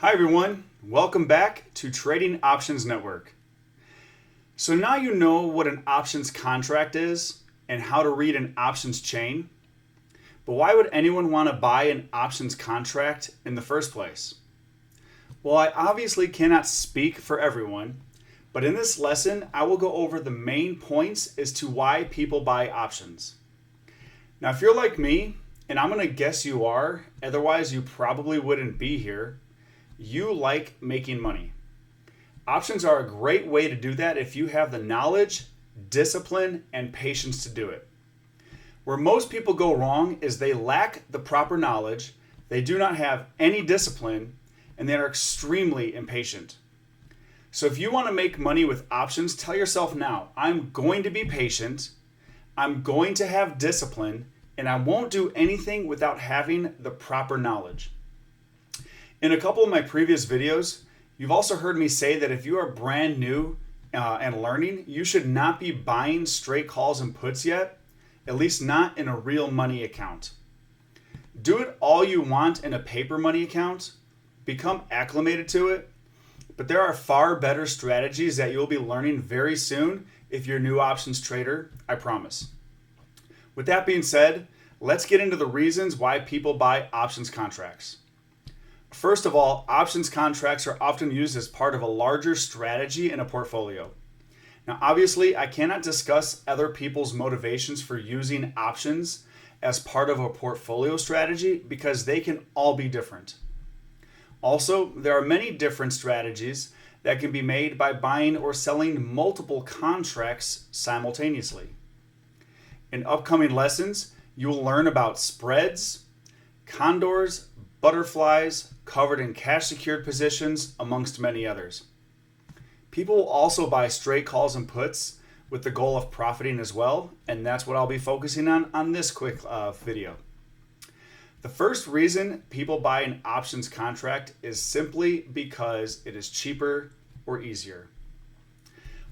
Hi everyone, welcome back to Trading Options Network. So now you know what an options contract is and how to read an options chain, but why would anyone want to buy an options contract in the first place? Well, I obviously cannot speak for everyone, but in this lesson I will go over the main points as to why people buy options. Now if you're like me, and I'm going to guess you are, otherwise you probably wouldn't be here, you like making money. Options are a great way to do that if you have the knowledge, discipline, and patience to do it. Where most people go wrong is they lack the proper knowledge, they do not have any discipline, and they are extremely impatient. So if you want to make money with options, tell yourself now, I'm going to be patient, I'm going to have discipline, and I won't do anything without having the proper knowledge. In a couple of my previous videos, you've also heard me say that if you are brand new and learning, you should not be buying straight calls and puts yet, at least not in a real money account. Do it all you want in a paper money account, become acclimated to it, but there are far better strategies that you'll be learning very soon if you're a new options trader, I promise. With that being said, let's get into the reasons why people buy options contracts. First of all, options contracts are often used as part of a larger strategy in a portfolio. Now, obviously, I cannot discuss other people's motivations for using options as part of a portfolio strategy because they can all be different. Also, there are many different strategies that can be made by buying or selling multiple contracts simultaneously. In upcoming lessons, you will learn about spreads, condors, butterflies, covered in cash secured positions, amongst many others. People will also buy straight calls and puts with the goal of profiting as well, and that's what I'll be focusing on this quick video. The first reason people buy an options contract is simply because it is cheaper or easier.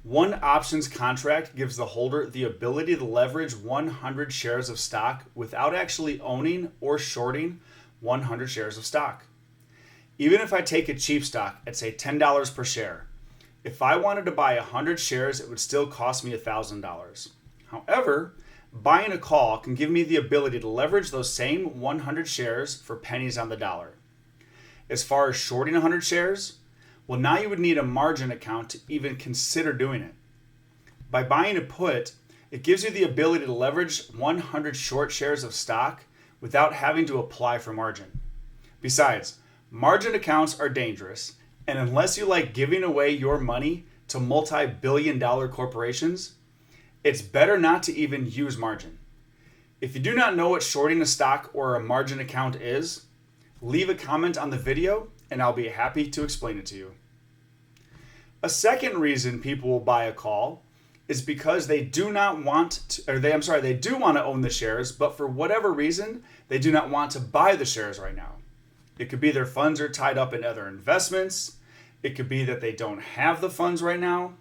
One options contract gives the holder the ability to leverage 100 shares of stock without actually owning or shorting 100 shares of stock. Even if I take a cheap stock at say $10 per share, if I wanted to buy 100 shares, it would still cost me $1,000. However, buying a call can give me the ability to leverage those same 100 shares for pennies on the dollar. As far as shorting 100 shares, well, now you would need a margin account to even consider doing it. By buying a put, it gives you the ability to leverage 100 short shares of stock without having to apply for margin. Besides, margin accounts are dangerous, and unless you like giving away your money to multi-billion-dollar corporations, it's better not to even use margin. If you do not know what shorting a stock or a margin account is, leave a comment on the video and I'll be happy to explain it to you. A second reason people will buy a call is because they do not want to, they do want to own the shares, but for whatever reason, they do not want to buy the shares right now. It could be their funds are tied up in other investments. It could be that they don't have the funds right now.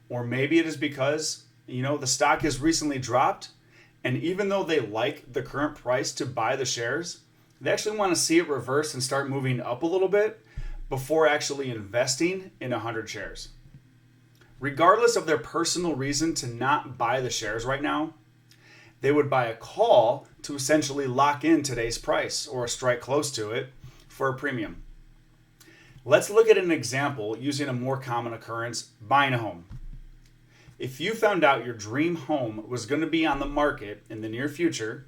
Or maybe it is because, the stock has recently dropped, and even though they like the current price to buy the shares, they actually want to see it reverse and start moving up a little bit before actually investing in 100 shares. Regardless of their personal reason to not buy the shares right now, they would buy a call to essentially lock in today's price or strike close to it for a premium. Let's look at an example using a more common occurrence, buying a home. If you found out your dream home was going to be on the market in the near future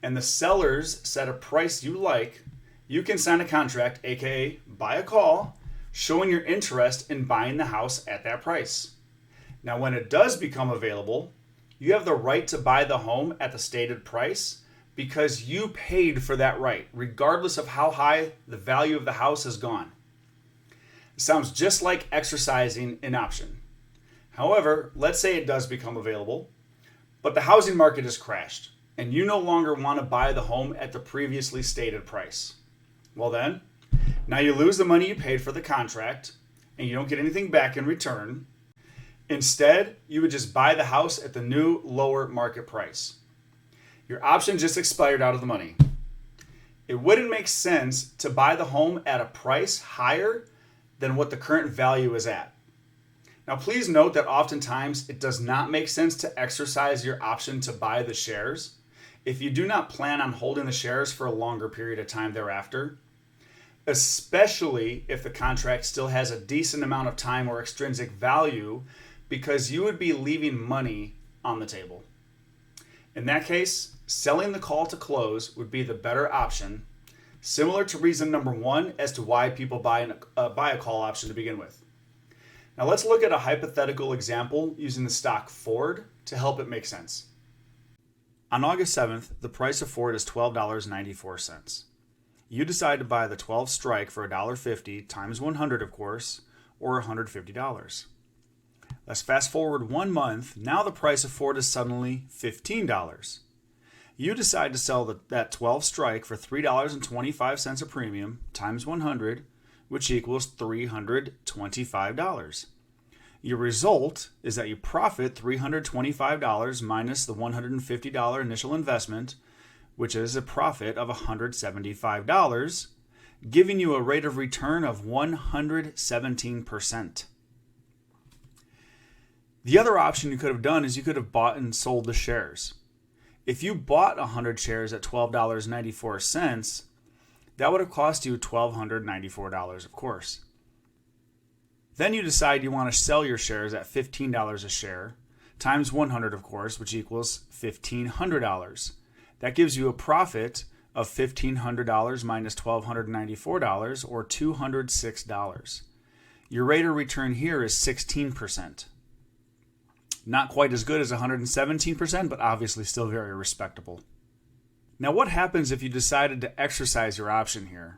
and the sellers set a price you like, you can sign a contract, aka buy a call, showing your interest in buying the house at that price. Now, when it does become available, you have the right to buy the home at the stated price because you paid for that right, regardless of how high the value of the house has gone. It sounds just like exercising an option. However, let's say it does become available, but the housing market has crashed and you no longer want to buy the home at the previously stated price. Well then, now you lose the money you paid for the contract and you don't get anything back in return. Instead, you would just buy the house at the new lower market price. Your option just expired out of the money. it wouldn't make sense to buy the home at a price higher than what the current value is at. Now, please note that oftentimes it does not make sense to exercise your option to buy the shares if you do not plan on holding the shares for a longer period of time thereafter, especially if the contract still has a decent amount of time or extrinsic value, because you would be leaving money on the table. In that case, selling the call to close would be the better option, similar to reason number one as to why people buy a call option to begin with. Now let's look at a hypothetical example using the stock Ford to help it make sense. On August 7th, the price of Ford is $12.94. You decide to buy the 12 strike for $1.50 times 100, of course, or $150. Let's fast forward 1 month. Now the price of Ford is suddenly $15. You decide to sell that 12 strike for $3.25 a premium times 100, which equals $325. Your result is that you profit $325 minus the $150 initial investment, which is a profit of $175, giving you a rate of return of 117%. The other option you could have done is you could have bought and sold the shares. If you bought 100 shares at $12.94, that would have cost you $1,294, of course. Then you decide you want to sell your shares at $15 a share, times 100, of course, which equals $1,500. That gives you a profit of $1,500 minus $1,294, or $206. Your rate of return here is 16%. Not quite as good as 117%, but obviously still very respectable. Now, what happens if you decided to exercise your option here?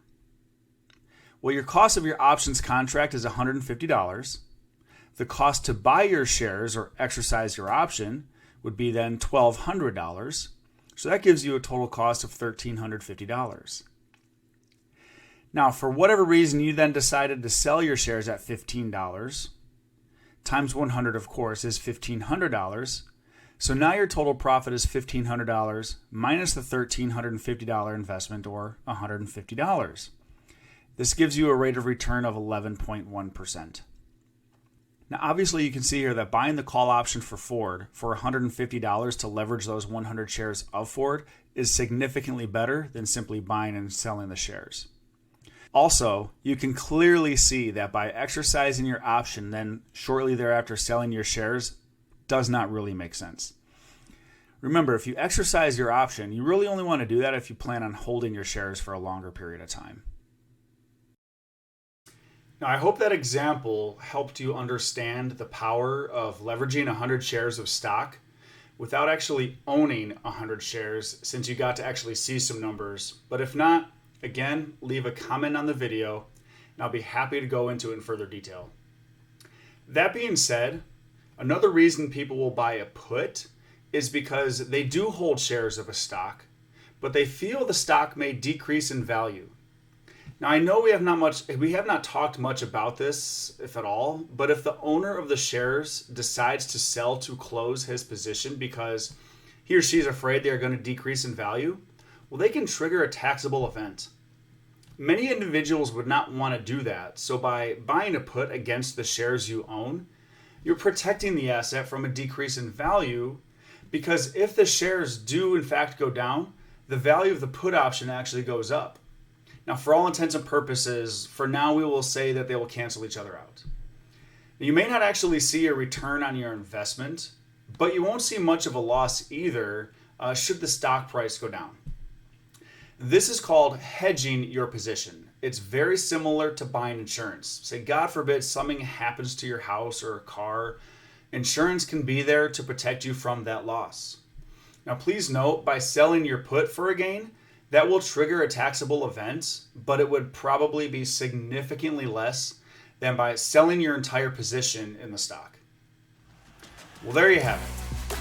Well, your cost of your options contract is $150. The cost to buy your shares or exercise your option would be then $1,200. So that gives you a total cost of $1,350. Now, for whatever reason, you then decided to sell your shares at $15. Times 100, of course, is $1,500. So now your total profit is $1,500 minus the $1,350 investment, or $150. This gives you a rate of return of 11.1%. Now, obviously, you can see here that buying the call option for Ford for $150 to leverage those 100 shares of Ford is significantly better than simply buying and selling the shares. Also, you can clearly see that by exercising your option, then shortly thereafter selling your shares does not really make sense. Remember, if you exercise your option, you really only want to do that if you plan on holding your shares for a longer period of time. Now, I hope that example helped you understand the power of leveraging 100 shares of stock without actually owning 100 shares, since you got to actually see some numbers. But if not, again, leave a comment on the video, and I'll be happy to go into it in further detail. That being said, another reason people will buy a put is because they do hold shares of a stock, but they feel the stock may decrease in value. Now, I know we have not talked much about this, if at all, but if the owner of the shares decides to sell to close his position because he or she is afraid they are going to decrease in value, well, they can trigger a taxable event. Many individuals would not want to do that, so by buying a put against the shares you own, you're protecting the asset from a decrease in value, because if the shares do in fact go down, the value of the put option actually goes up. Now, for all intents and purposes, for now we will say that they will cancel each other out. You may not actually see a return on your investment, but you won't see much of a loss either should the stock price go down. This is called hedging your position. It's very similar to buying insurance. Say, God forbid, something happens to your house or a car. Insurance can be there to protect you from that loss. Now, please note, by selling your put for a gain, that will trigger a taxable event, but it would probably be significantly less than by selling your entire position in the stock. Well, there you have it.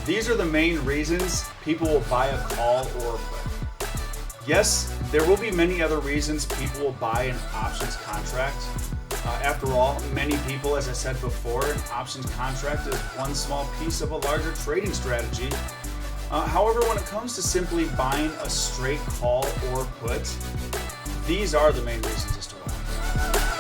These are the main reasons people will buy a call or a put. Yes, there will be many other reasons people will buy an options contract. After all, many people, as I said before, an options contract is one small piece of a larger trading strategy. However, when it comes to simply buying a straight call or put, these are the main reasons as to why.